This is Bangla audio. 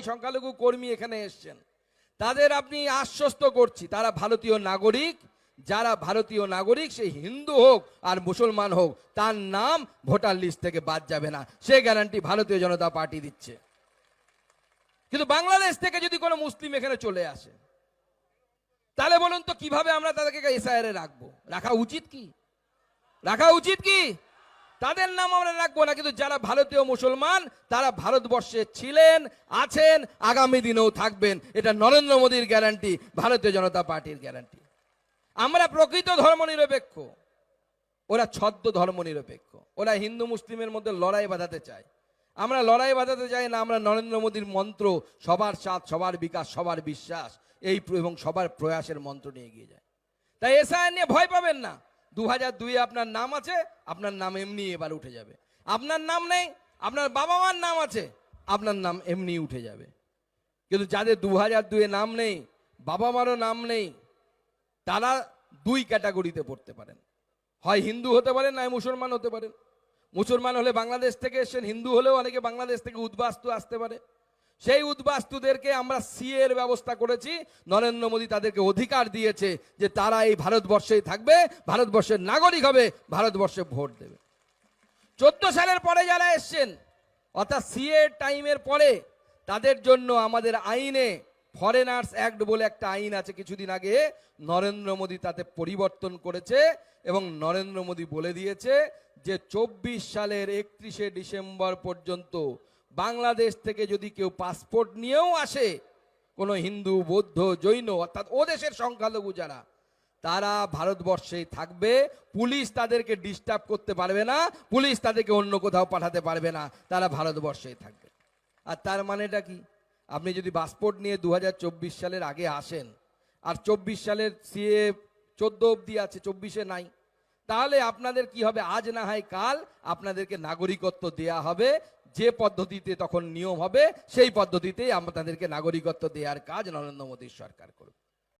সংখ্যালঘু কর্মী এখানে এসছেন, তাদের আপনি আশ্বস্ত করছি তারা ভারতীয় নাগরিক। যারা ভারতীয় নাগরিক, সে হিন্দু হোক আর মুসলমান হোক, তার নাম ভোটার লিস্ট থেকে বাদ যাবে না, সে গ্যারান্টি ভারতীয় জনতা পার্টি দিচ্ছে। কিন্তু বাংলাদেশ থেকে যদি কোনো মুসলিম এখানে চলে আসে, তাহলে বলুন তো কিভাবে আমরা তাদেরকে এসআইআর এ রাখবো? রাখা উচিত কি? রাখা উচিত কি? তাদের নাম আমরা রাখবো না, কিন্তু যারা ভারতীয় মুসলমান তারা ভারতবর্ষে ছিলেন, আছেন, আগামী দিনেও থাকবেন। এটা নরেন্দ্র মোদীর গ্যারান্টি, ভারতীয় জনতা পার্টির গ্যারান্টি। আমরা প্রকৃত ধর্মনিরপেক্ষ, ওরা ছদ্ম ধর্মনিরপেক্ষ। ওরা হিন্দু মুসলিমের মধ্যে লড়াই বাঁধাতে চায়, আমরা লড়াই বাঁধাতে চাই না। আমরা নরেন্দ্র মোদীর মন্ত্র, সবার সাথ, সবার বিকাশ, সবার বিশ্বাস, এই এবং সবার প্রয়াসের মন্ত্র নিয়ে এগিয়ে যায়। তাই এসআইআর নিয়ে ভয় পাবেন না। 2002-এ আপনার নাম আছে, আপনার নাম এমনি এবার উঠে যাবে। আপনার নাম নেই, আপনার বাবা মার নাম আছে, আপনার নাম এমনি উঠে যাবে। কিন্তু যাদের 2002-এ নাম নেই, বাবা মারও নাম নেই, তারা দুই ক্যাটাগরিতে পড়তে পারেন। হয় হিন্দু হতে পারেন, নয় মুসলমান হতে পারেন। মুসলমান হলে বাংলাদেশ থেকে এসেছেন, হিন্দু হলেও অনেকে বাংলাদেশ থেকে উদ্বাস্তু আসতে পারে। সেই উদ্বাস্তুদেরকে আমরা সিএ এর ব্যবস্থা করেছি। নরেন্দ্র মোদী তাদেরকে অধিকার দিয়েছে যে তারা এই ভারতবর্ষেই থাকবে, ভারতবর্ষের নাগরিক হবে, ভারতবর্ষে ভোট দেবে। 14 সালের পরে যারা এসছেন, অর্থাৎ সিএ টাইমের পরে, তাদের জন্য আমাদের আইনে ফরেনার্স অ্যাক্ট বলে একটা আইন আছে, কিছুদিন আগে নরেন্দ্র মোদী তাতে পরিবর্তন করেছে এবং নরেন্দ্র মোদী বলে দিয়েছে যে 24 সালের 31শে ডিসেম্বর পর্যন্ত বাংলাদেশ থেকে যদি কেউ পাসপোর্ট নিয়েও আসে, কোনো হিন্দু, বৌদ্ধ, জৈন, অর্থাৎ ও দেশের সংখ্যালঘু যারা, তারা ভারতবর্ষেই থাকবে। পুলিশ তাদেরকে ডিস্টার্ব করতে পারবে না, পুলিশ তাদেরকে অন্য কোথাও পাঠাতে পারবে না, তারা ভারতবর্ষেই থাকবে। আর তার মানেটা কি? আপনি যদি পাসপোর্ট নিয়ে 2024 সালের আগে আসেন, আর 24 সালের সিএ 14 অবধি আছে, 24-এ নাই, তাহলে আপনাদের কি হবে? আজ না হয় কাল আপনাদেরকে নাগরিকত্ব দেয়া হবে। যে পদ্ধতিতে তখন নিয়ম হবে, সেই পদ্ধতিতেই আপনাদেরকে নাগরিকত্ব দেওয়ার কাজ নরেন্দ্র মোদীর সরকার করবে।